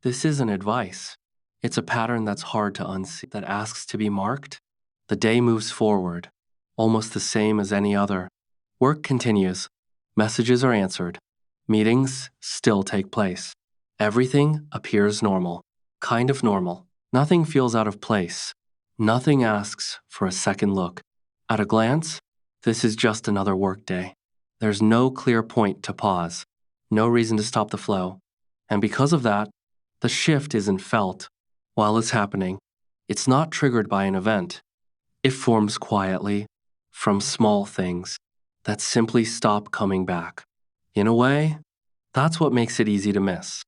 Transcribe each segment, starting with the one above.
This isn't advice. It's a pattern that's hard to unsee, that asks to be marked. The day moves forward, almost the same as any other. Work continues. Messages are answered. Meetings still take place. Everything appears normal, kind of normal. Nothing feels out of place. Nothing asks for a second look. At a glance, this is just another workday. There's no clear point to pause, no reason to stop the flow. And because of that, the shift isn't felt while it's happening. It's not triggered by an event. It forms quietly from small things that simply stop coming back. In a way, that's what makes it easy to miss.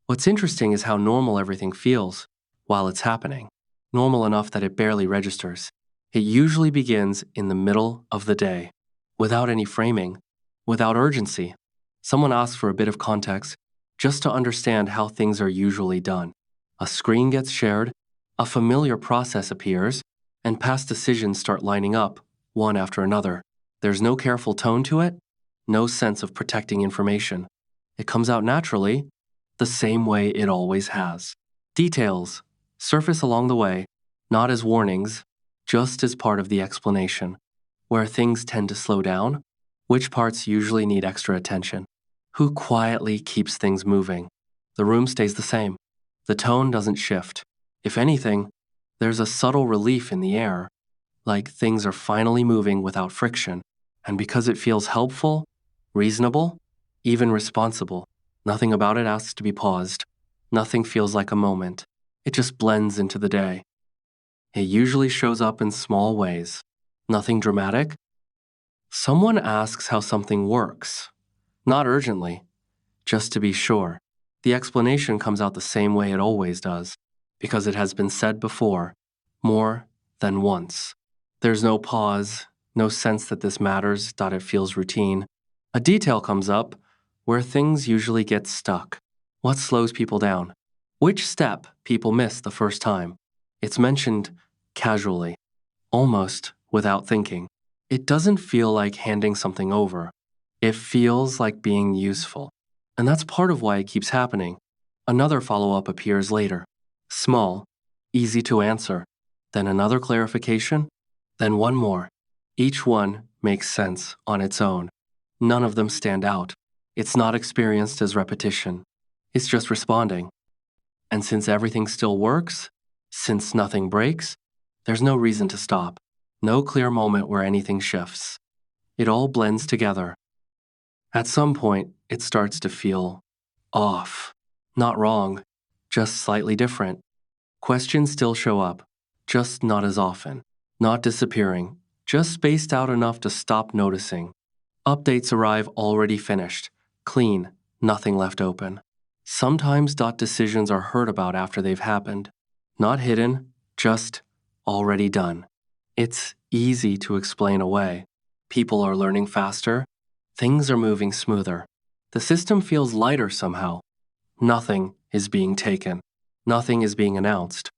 What's interesting is how normal everything feels while it's happening, normal enough that it barely registers. It usually begins in the middle of the day, without any framing, without urgency. Someone asks for a bit of context just to understand how things are usually done. A screen gets shared, a familiar process appears, and past decisions start lining up, one after another. There's no careful tone to it, no sense of protecting information. It comes out naturally, the same way it always has. Details surface along the way, not as warnings, just as part of the explanation. Where things tend to slow down, which parts usually need extra attention. Who quietly keeps things moving? The room stays the same. The tone doesn't shift. If anything, there's a subtle relief in the air, like things are finally moving without friction. And because it feels helpful, reasonable, even responsible, nothing about it asks to be paused. Nothing feels like a moment. It just blends into the day. It usually shows up in small ways. Nothing dramatic. Someone asks how something works. Not urgently, just to be sure. The explanation comes out the same way it always does, because it has been said before, more than once. There's no pause, no sense that this matters, that it feels routine. A detail comes up where things usually get stuck. What slows people down? Which step people miss the first time? It's mentioned casually, almost without thinking. It doesn't feel like handing something over. It feels like being useful. And that's part of why it keeps happening. Another follow-up appears later. Small, easy to answer. Then another clarification. Then one more. Each one makes sense on its own. None of them stand out. It's not experienced as repetition. It's just responding. And since everything still works, since nothing breaks, there's no reason to stop. No clear moment where anything shifts. It all blends together. At some point, it starts to feel off. Not wrong, just slightly different. Questions still show up, just not as often. Not disappearing, just spaced out enough to stop noticing. Updates arrive already finished, clean, nothing left open. Sometimes decisions are heard about after they've happened. Not hidden, just already done. It's easy to explain away. People are learning faster. Things are moving smoother. The system feels lighter somehow. Nothing is being taken. Nothing is being announced.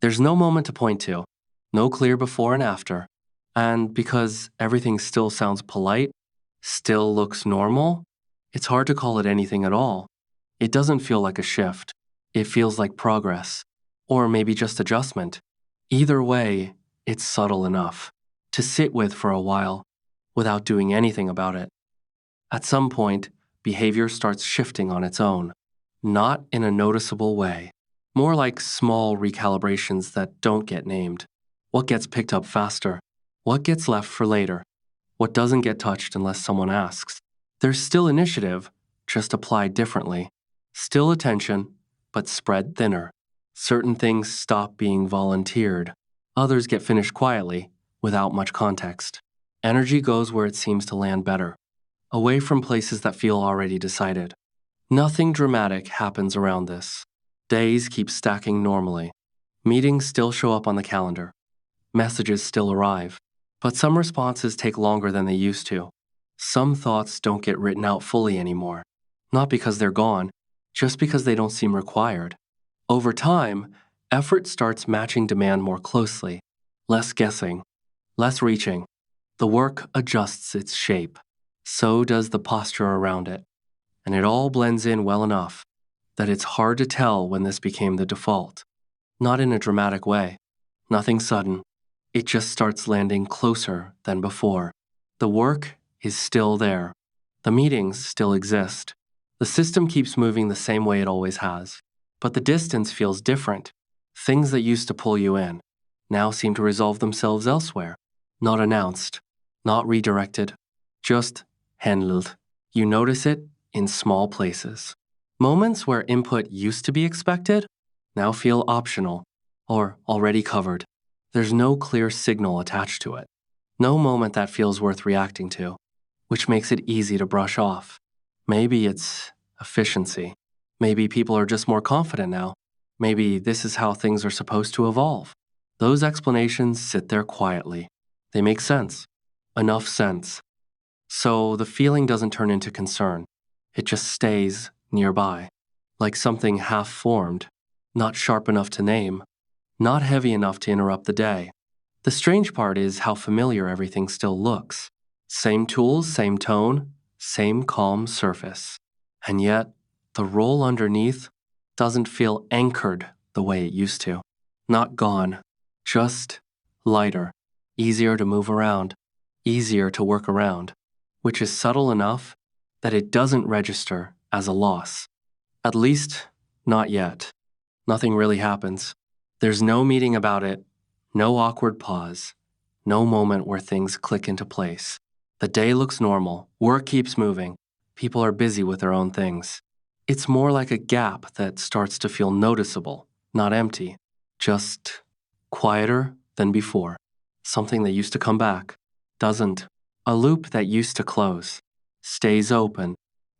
There's no moment to point to. No clear before and after. And because everything still sounds polite, still looks normal, it's hard to call it anything at all. It doesn't feel like a shift. It feels like progress. Or maybe just adjustment. Either way, it's subtle enough to sit with for a while without doing anything about it. At some point, behavior starts shifting on its own, not in a noticeable way, more like small recalibrations that don't get named. What gets picked up faster? What gets left for later? What doesn't get touched unless someone asks? There's still initiative, just applied differently. Still attention, but spread thinner. Certain things stop being volunteered. Others get finished quietly, without much context. Energy goes where it seems to land better, away from places that feel already decided. Nothing dramatic happens around this. Days keep stacking normally. Meetings still show up on the calendar. Messages still arrive. But some responses take longer than they used to. Some thoughts don't get written out fully anymore. Not because they're gone, just because they don't seem required. Over time, effort starts matching demand more closely. Less guessing, less reaching. The work adjusts its shape. So does the posture around it. And it all blends in well enough. that it's hard to tell when this became the default. Not in a dramatic way. Nothing sudden. It just starts landing closer than before. The work is still there. The meetings still exist. The system keeps moving the same way it always has. But the distance feels different. Things that used to pull you in now seem to resolve themselves elsewhere. Not announced, not redirected, just handled. You notice it in small places. Moments where input used to be expected now feel optional or already covered. There's no clear signal attached to it. No moment that feels worth reacting to, which makes it easy to brush off. Maybe it's efficiency. Maybe people are just more confident now. Maybe this is how things are supposed to evolve. Those explanations sit there quietly. They make sense. Enough sense. So the feeling doesn't turn into concern. It just stays nearby, like something half-formed, not sharp enough to name, not heavy enough to interrupt the day. The strange part is how familiar everything still looks. Same tools, same tone, same calm surface. And yet, the role underneath doesn't feel anchored the way it used to. Not gone, just lighter, easier to move around, easier to work around, which is subtle enough that it doesn't register as a loss. At least, not yet. Nothing really happens. There's no meeting about it, no awkward pause, no moment where things click into place. The day looks normal, work keeps moving, people are busy with their own things. It's more like a gap that starts to feel noticeable, not empty, just quieter than before. Something that used to come back, doesn't. A loop that used to close, stays open.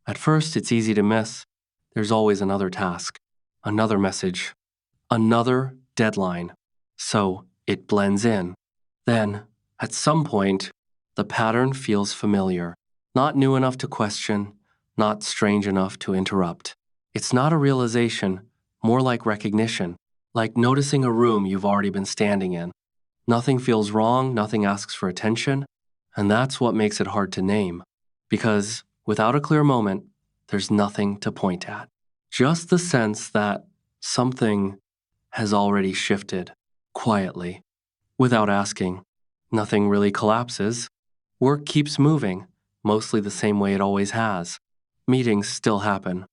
At first, it's easy to miss. There's always another task, another message, another deadline. So it blends in. Then, at some point, the pattern feels familiar, not new enough to question, not strange enough to interrupt. It's not a realization, more like recognition, like noticing a room you've already been standing in. Nothing feels wrong, nothing asks for attention, and that's what makes it hard to name. Because without a clear moment, there's nothing to point at. Just the sense that something has already shifted, quietly, without asking. Nothing really collapses. Work keeps moving, mostly the same way it always has. Meetings still happen.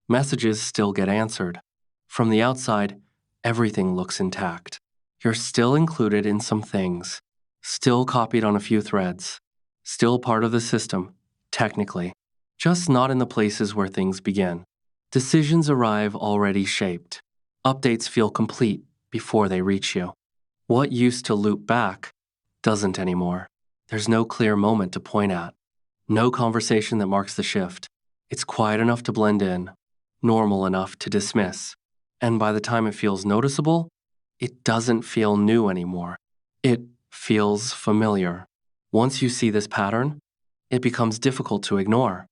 Messages still get answered. From the outside, everything looks intact. You're still included in some things, still copied on a few threads, still part of the system, technically, just not in the places where things begin. Decisions arrive already shaped. Updates feel complete before they reach you. What used to loop back doesn't anymore. There's no clear moment to point at, no conversation that marks the shift. It's quiet enough to blend in, normal enough to dismiss. And by the time it feels noticeable, it doesn't feel new anymore. It feels familiar. Once you see this pattern, it becomes difficult to ignore.